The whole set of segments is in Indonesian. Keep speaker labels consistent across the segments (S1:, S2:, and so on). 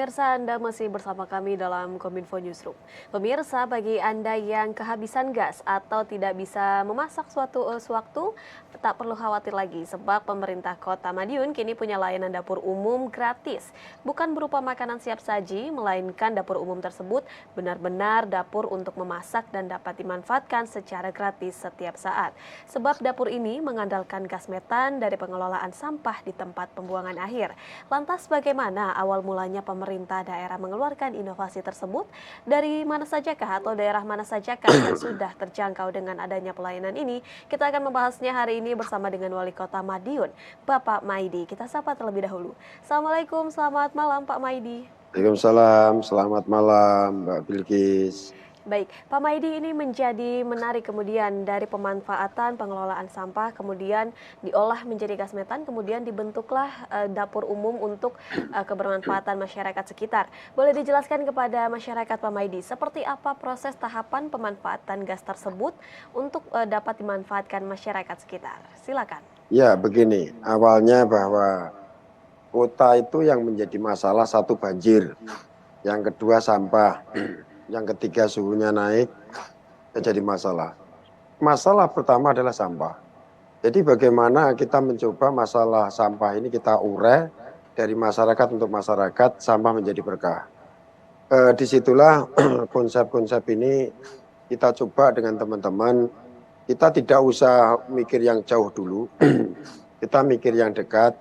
S1: Pemirsa, Anda masih bersama kami dalam Kominfo Newsroom. Pemirsa, bagi Anda yang kehabisan gas atau tidak bisa memasak suatu sewaktu, tak perlu khawatir lagi sebab pemerintah Kota Madiun kini punya layanan dapur umum gratis. Bukan berupa makanan siap saji, melainkan dapur umum tersebut benar-benar dapur untuk memasak dan dapat dimanfaatkan secara gratis setiap saat. Sebab dapur ini mengandalkan gas metan dari pengelolaan sampah di tempat pembuangan akhir. Lantas bagaimana awal mulanya pemerintah daerah mengeluarkan inovasi tersebut? Dari mana sajakah atau daerah mana sajakah yang sudah terjangkau dengan adanya pelayanan ini? Kita akan membahasnya hari ini bersama dengan Wali Kota Madiun, Bapak Maidi. Kita sapa terlebih dahulu. Assalamualaikum, selamat malam Pak Maidi.
S2: Waalaikumsalam, selamat malam Mbak Bilkis.
S1: Baik, Pak Maidi, ini menjadi menarik kemudian dari pemanfaatan pengelolaan sampah, kemudian diolah menjadi gas metan, kemudian dibentuklah dapur umum untuk kebermanfaatan masyarakat sekitar. Boleh dijelaskan kepada masyarakat Pak Maidi, seperti apa proses tahapan pemanfaatan gas tersebut untuk dapat dimanfaatkan masyarakat sekitar? Silakan.
S2: Ya, begini, awalnya bahwa kota itu yang menjadi masalah satu banjir, yang kedua sampah. Yang ketiga suhunya naik, jadi masalah. Masalah pertama adalah sampah. Jadi bagaimana kita mencoba masalah sampah ini kita urai dari masyarakat untuk masyarakat, sampah menjadi berkah. Disitulah konsep-konsep ini kita coba dengan teman-teman. Kita tidak usah mikir yang jauh dulu, kita mikir yang dekat.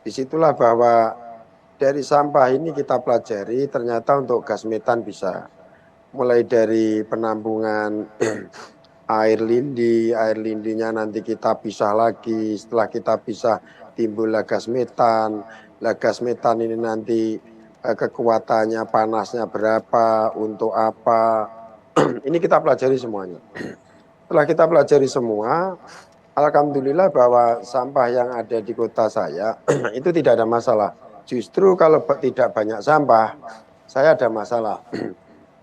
S2: Disitulah bahwa dari sampah ini kita pelajari ternyata untuk gas metan bisa. Mulai dari penampungan air lindinya nanti kita pisah lagi, setelah kita pisah timbullah gas metan. Gas metan ini nanti kekuatannya, panasnya berapa, untuk apa, ini kita pelajari semuanya. Setelah kita pelajari semua, alhamdulillah bahwa sampah yang ada di kota saya itu tidak ada masalah. Justru kalau tidak banyak sampah, saya ada masalah.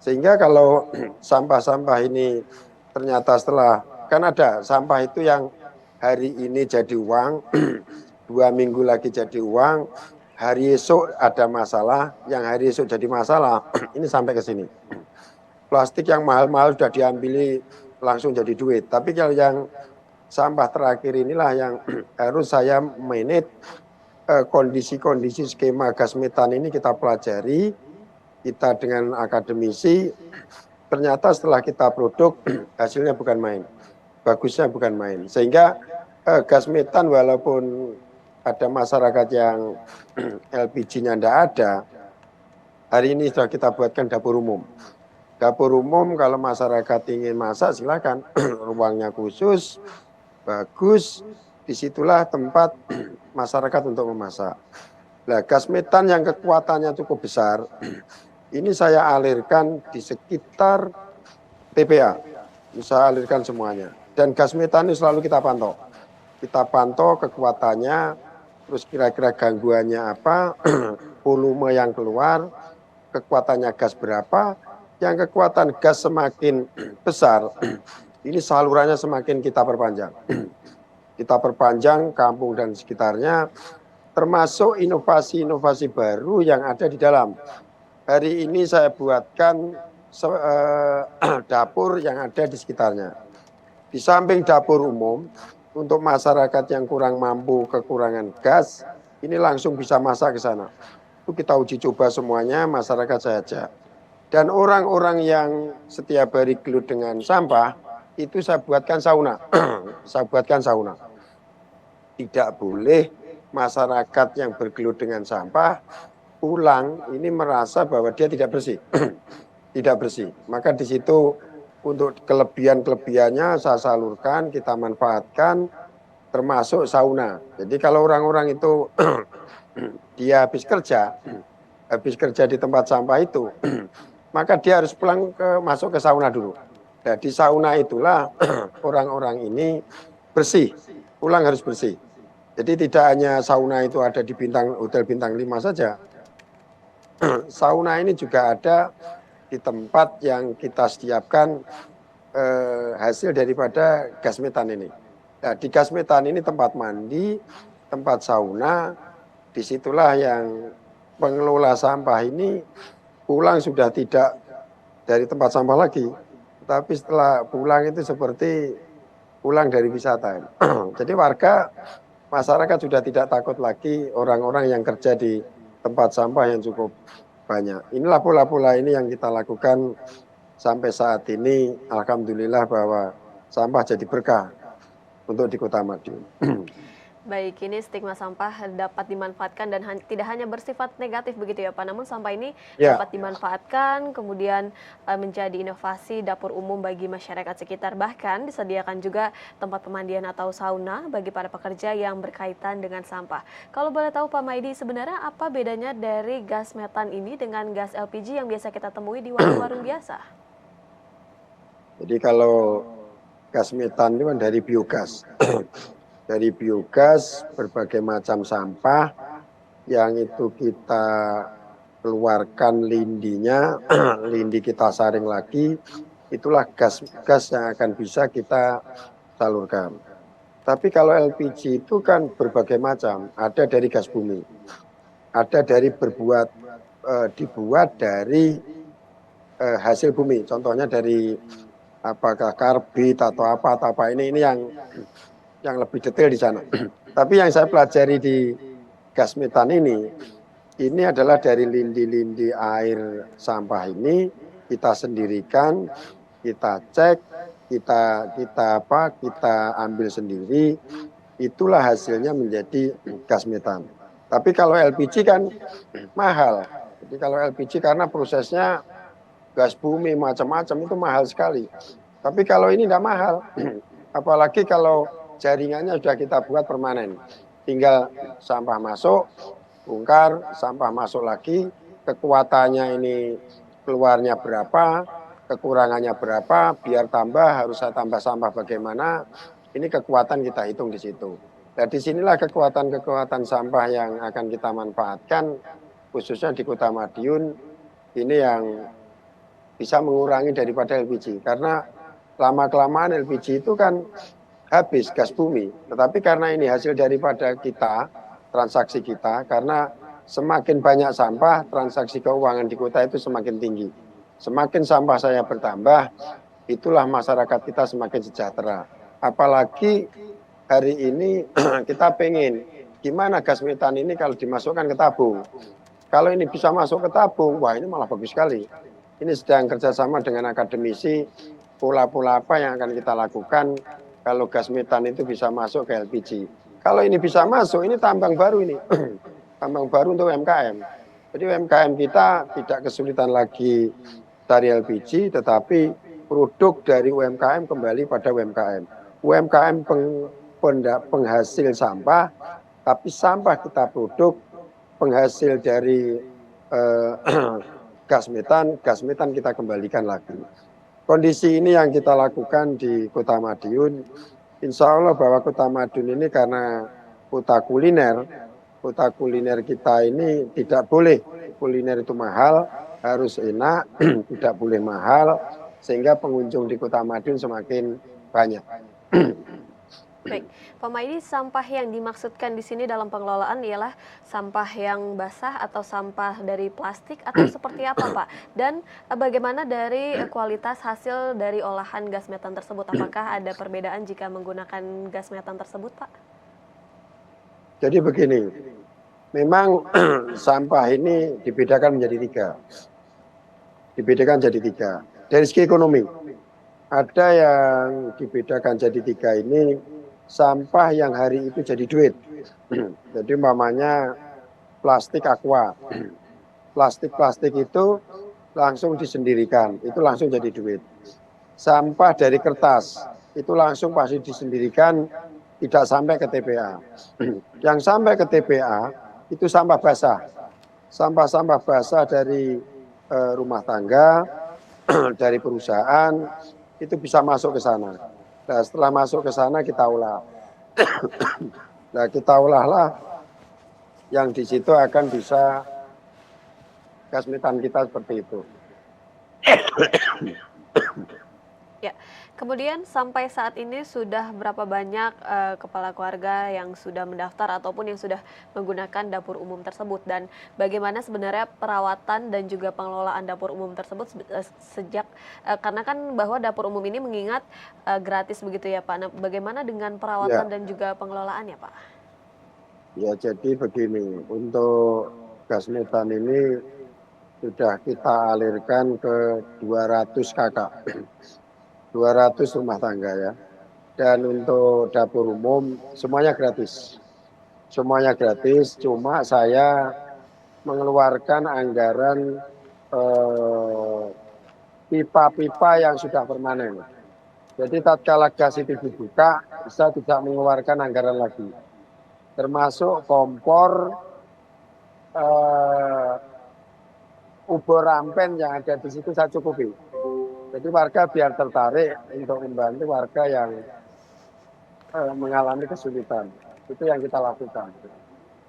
S2: Sehingga kalau sampah-sampah ini ternyata setelah, kan ada sampah itu yang hari ini jadi uang, 2 minggu lagi jadi uang, hari esok ada masalah, yang hari esok jadi masalah, ini sampai ke sini. Plastik yang mahal-mahal sudah diambil langsung jadi duit, tapi kalau yang sampah terakhir inilah yang harus saya manage kondisi-kondisi skema gas metan ini kita pelajari. Kita dengan akademisi, ternyata setelah kita produk, hasilnya bukan main. Bagusnya bukan main. Sehingga gas metan walaupun ada masyarakat yang LPG-nya tidak ada, hari ini sudah kita buatkan dapur umum. Dapur umum kalau masyarakat ingin masak silakan, ruangnya khusus, bagus, disitulah tempat masyarakat untuk memasak. Nah, gas metan yang kekuatannya cukup besar, ini saya alirkan di sekitar TPA, saya alirkan semuanya. Dan gas metan ini selalu kita pantau. Kita pantau kekuatannya, terus kira-kira gangguannya apa, volume yang keluar, kekuatannya gas berapa, yang kekuatan gas semakin besar, ini salurannya semakin kita perpanjang. Kita perpanjang kampung dan sekitarnya, termasuk inovasi-inovasi baru yang ada di dalam. Hari ini saya buatkan dapur yang ada di sekitarnya. Di samping dapur umum, untuk masyarakat yang kurang mampu, kekurangan gas, ini langsung bisa masak ke sana. Itu kita uji coba semuanya, masyarakat saya ajak. Dan orang-orang yang setiap hari gelut dengan sampah, itu saya buatkan sauna. Saya buatkan sauna. Tidak boleh masyarakat yang bergelut dengan sampah pulang ini merasa bahwa dia tidak bersih. Tidak bersih. Maka di situ untuk kelebihan-kelebihannya saya salurkan, kita manfaatkan, termasuk sauna. Jadi kalau orang-orang itu dia habis kerja di tempat sampah itu, maka dia harus pulang masuk ke sauna dulu. Nah, di sauna itulah orang-orang ini bersih, pulang harus bersih. Jadi tidak hanya sauna itu ada di hotel bintang 5 saja. Sauna ini juga ada di tempat yang kita sediakan hasil daripada gas metan ini. Nah, di gas metan ini tempat mandi, tempat sauna, disitulah yang pengelola sampah ini pulang sudah tidak dari tempat sampah lagi, tapi setelah pulang itu seperti pulang dari wisata. Jadi warga, masyarakat sudah tidak takut lagi orang-orang yang kerja di tempat sampah yang cukup banyak. Inilah pola-pola ini yang kita lakukan sampai saat ini. Alhamdulillah bahwa sampah jadi berkah untuk di Kota Madiun.
S1: Baik, ini stigma sampah dapat dimanfaatkan dan tidak hanya bersifat negatif begitu ya Pak, namun sampah ini
S2: Ya,
S1: dapat dimanfaatkan, kemudian menjadi inovasi dapur umum bagi masyarakat sekitar. Bahkan disediakan juga tempat pemandian atau sauna bagi para pekerja yang berkaitan dengan sampah. Kalau boleh tahu Pak Maidi, sebenarnya apa bedanya dari gas metan ini dengan gas LPG yang biasa kita temui di warung-warung biasa?
S2: jadi kalau gas metan itu kan dari biogas. Dari biogas berbagai macam sampah yang itu kita keluarkan lindinya, lindi kita saring lagi, itulah gas-gas yang akan bisa kita salurkan. Tapi kalau LPG itu kan berbagai macam, ada dari gas bumi, ada dari dibuat dari hasil bumi, contohnya dari apakah karbit atau apa ini yang lebih detail di sana. Tapi yang saya pelajari di gas metan ini adalah dari lindi-lindi air sampah ini kita sendirikan, kita cek, kita ambil sendiri, itulah hasilnya menjadi gas metan. Tapi kalau LPG kan mahal. Jadi kalau LPG karena prosesnya gas bumi macam-macam itu mahal sekali. Tapi kalau ini tidak mahal, apalagi kalau jaringannya sudah kita buat permanen. Tinggal sampah masuk, bongkar, sampah masuk lagi, kekuatannya ini keluarnya berapa, kekurangannya berapa, biar tambah harus saya tambah sampah bagaimana, ini kekuatan kita hitung di situ. Nah disinilah kekuatan-kekuatan sampah yang akan kita manfaatkan, khususnya di Kota Madiun, ini yang bisa mengurangi daripada LPG. Karena lama-kelamaan LPG itu kan habis gas bumi, tetapi karena ini hasil daripada kita, transaksi kita, karena semakin banyak sampah, transaksi keuangan di kota itu semakin tinggi. Semakin sampah saya bertambah, itulah masyarakat kita semakin sejahtera. Apalagi hari ini kita pengen, gimana gas metan ini kalau dimasukkan ke tabung. Kalau ini bisa masuk ke tabung, wah ini malah bagus sekali. Ini sedang kerjasama dengan akademisi, pola-pola apa yang akan kita lakukan kalau gas metan itu bisa masuk ke LPG. Kalau ini bisa masuk, ini tambang baru ini. Tambang baru untuk UMKM. Jadi UMKM kita tidak kesulitan lagi dari LPG, tetapi produk dari UMKM kembali pada UMKM. UMKM penghasil sampah, tapi sampah kita produk penghasil dari gas metan kita kembalikan lagi. Kondisi ini yang kita lakukan di Kota Madiun. Insya Allah bahwa Kota Madiun ini karena kota kuliner kita ini tidak boleh kuliner itu mahal, harus enak, tidak boleh mahal, sehingga pengunjung di Kota Madiun semakin banyak.
S1: Baik, Pak Maidi, sampah yang dimaksudkan di sini dalam pengelolaan ialah sampah yang basah atau sampah dari plastik atau seperti apa, Pak? Dan bagaimana dari kualitas hasil dari olahan gas metan tersebut? Apakah ada perbedaan jika menggunakan gas metan tersebut, Pak?
S2: Jadi begini, memang sampah ini dibedakan menjadi tiga. Dibedakan jadi tiga. Dari segi ekonomi, ada yang dibedakan jadi tiga ini, sampah yang hari itu jadi duit. Jadi umpamanya plastik aqua. Plastik itu langsung disendirikan, itu langsung jadi duit. Sampah dari kertas, itu langsung pasti disendirikan, tidak sampai ke TPA. Yang sampai ke TPA, itu sampah basah. Sampah-sampah basah dari rumah tangga, dari perusahaan, itu bisa masuk ke sana. Nah, setelah masuk ke sana kita olah. Nah, kita olahlah yang di situ akan bisa gas metan kita seperti itu.
S1: Ya, kemudian sampai saat ini sudah berapa banyak kepala keluarga yang sudah mendaftar ataupun yang sudah menggunakan dapur umum tersebut dan bagaimana sebenarnya perawatan dan juga pengelolaan dapur umum tersebut sejak karena kan bahwa dapur umum ini mengingat gratis begitu ya Pak. Nah, bagaimana dengan
S2: Ya,
S1: perawatan dan juga pengelolaannya Pak?
S2: ya jadi begini, untuk gas metan ini sudah kita alirkan ke 200 kakak, 200 rumah tangga ya. Dan untuk dapur umum semuanya gratis. Semuanya gratis, cuma saya mengeluarkan anggaran pipa-pipa yang sudah permanen. Jadi tatkala gas itu dibuka, bisa tidak mengeluarkan anggaran lagi. Termasuk kompor, eh, ubur rampen yang ada di situ saya cukupi. Jadi warga biar tertarik untuk membantu warga yang mengalami kesulitan. Itu yang kita lakukan.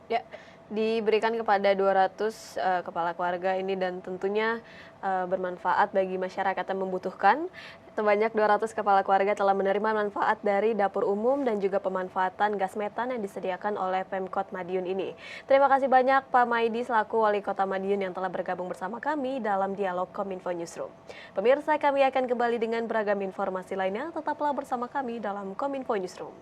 S1: Ya, diberikan kepada 200 kepala keluarga ini dan tentunya bermanfaat bagi masyarakat yang membutuhkan. Sebanyak 200 kepala keluarga telah menerima manfaat dari dapur umum dan juga pemanfaatan gas metan yang disediakan oleh Pemkot Madiun ini. Terima kasih banyak Pak Maidi selaku Wali Kota Madiun yang telah bergabung bersama kami dalam dialog Kominfo Newsroom. Pemirsa, kami akan kembali dengan beragam informasi lainnya. Tetaplah bersama kami dalam Kominfo Newsroom.